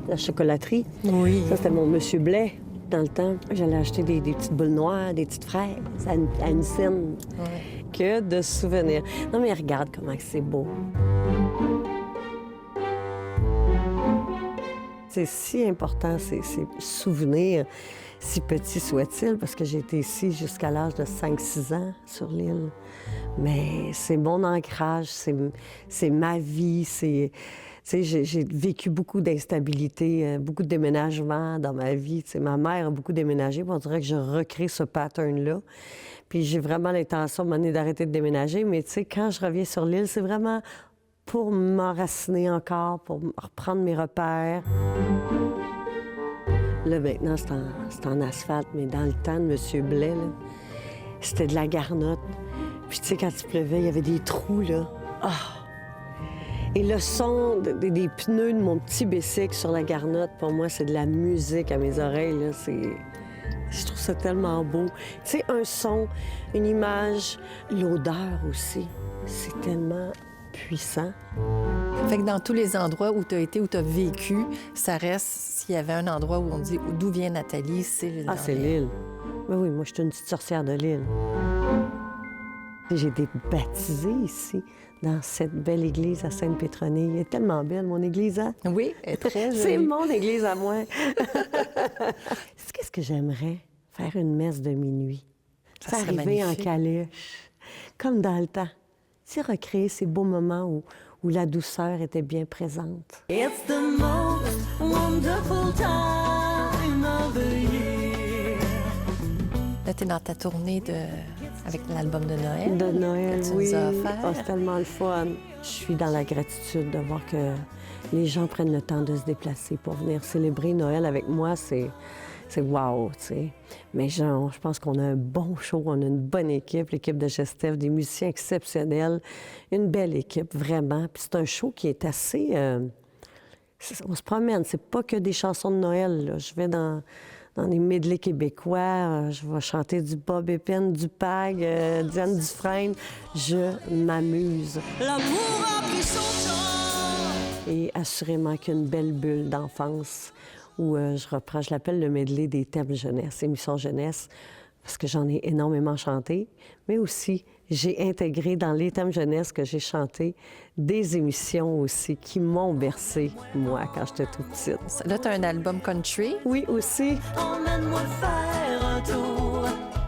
la chocolaterie. Oui. Ça, c'était mon Monsieur Blais. Dans le temps, j'allais acheter des petites boules noires, des petites fraises à une scène. Ouais. Que de souvenirs. Non, mais regarde comment c'est beau. C'est si important, ces souvenirs, si petits soient-ils, parce que j'ai été ici jusqu'à l'âge de 5-6 ans sur l'île. Mais c'est mon ancrage, c'est ma vie, c'est... Tu sais, j'ai vécu beaucoup d'instabilité, beaucoup de déménagements dans ma vie. Tu sais, ma mère a beaucoup déménagé, puis on dirait que je recrée ce pattern-là. Puis j'ai vraiment l'intention de m'en d'arrêter de déménager, mais tu sais, quand je reviens sur l'île, c'est vraiment pour m'enraciner encore, pour reprendre mes repères. Là, maintenant, c'est en asphalte, mais dans le temps de M. Blais, là, c'était de la garnotte. Puis tu sais, quand il pleuvait, il y avait des trous, là. Ah! Et le son des pneus de mon petit bicycle sur la garnotte, pour moi, c'est de la musique à mes oreilles, là. Je trouve ça tellement beau. Tu sais, un son, une image, l'odeur aussi. C'est tellement puissant. Fait que dans tous les endroits où tu as été, où tu as vécu, ça reste, s'il y avait un endroit où on dit d'où vient Nathalie, c'est l'île. Ah, c'est l'île. Mais oui, moi, je suis une petite sorcière de l'île. J'ai été baptisée ici, dans cette belle église à Sainte-Pétronille. Elle est tellement belle, mon église, hein? Oui, elle est très jolie. C'est mon église à moi. Qu'est-ce que j'aimerais? Faire une messe de minuit. Ça serait Arriver en magnifique. calèche, comme dans le temps. Tu sais, recréer ces beaux moments où la douceur était bien présente. It's the most wonderful time of the year. Là, tu es dans ta tournée avec l'album de Noël. De Noël, que tu oui. nous as offert. Ah, c'est tellement le fun. Je suis dans la gratitude de voir que les gens prennent le temps de se déplacer pour venir célébrer Noël avec moi. C'est wow, tu sais. Mais je pense qu'on a un bon show, on a une bonne équipe, l'équipe de Gestev, des musiciens exceptionnels, une belle équipe, vraiment. Puis c'est un show qui est assez... on se promène, c'est pas que des chansons de Noël, là. Je vais dans des medleys québécois, je vais chanter du Bob Épine, du Pag, Diane Dufresne. Je m'amuse. L'amour a pris son temps. Et assurément qu'une belle bulle d'enfance où je l'appelle le medley des thèmes jeunesse, émissions jeunesse, parce que j'en ai énormément chanté, mais aussi j'ai intégré dans les thèmes jeunesse que j'ai chanté des émissions aussi qui m'ont bercé, moi, quand j'étais toute petite. Là, tu as un album country. Oui, aussi. Emmène-moi faire un tour,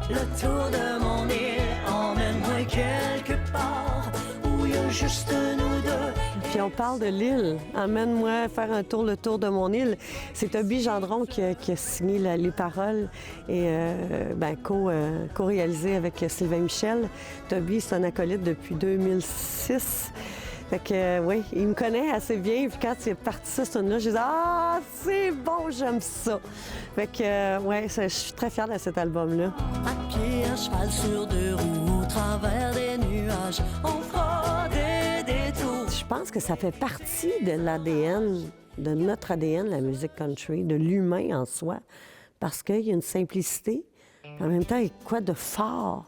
le tour de mon île. Emmène-moi quelque part où il y a juste nous deux. Puis on parle de l'île. Emmène-moi faire le tour de mon île. C'est Toby Gendron qui a signé les paroles et co-réalisé avec Sylvain Michel. Toby, c'est un acolyte depuis 2006. Fait que, oui, il me connaît assez bien. Puis quand il est parti ça, ce là j'ai dit « Ah, c'est bon, j'aime ça! » Fait que, ouais, je suis très fière de cet album-là. À pied, à cheval sur deux roues, au travers des nuages, on fera des détours. Je pense que ça fait partie de l'ADN, de notre ADN, la musique country, de l'humain en soi, parce qu'il y a une simplicité, en même temps, il y a quoi de fort,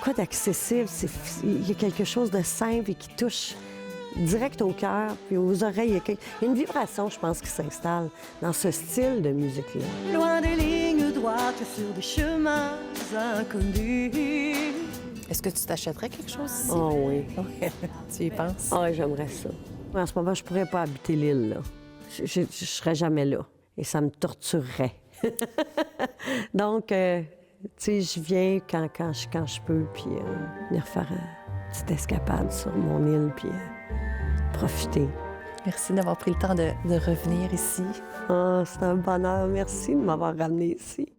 quoi d'accessible. Il y a quelque chose de simple et qui touche direct au cœur, puis aux oreilles. Il y a une vibration, je pense, qui s'installe dans ce style de musique-là. Loin des lignes droites sur des chemins inconnus. Est-ce que tu t'achèterais quelque chose ici? Oh oui. Ouais, tu y penses? Ah, j'aimerais ça. En ce moment, je pourrais pas habiter l'île, là. Je serais jamais là. Et ça me torturerait. Donc, tu sais, je viens quand je peux, puis venir faire une petite escapade sur mon île, puis profiter. Merci d'avoir pris le temps de revenir ici. Ah, c'est un bonheur. Merci de m'avoir ramené ici.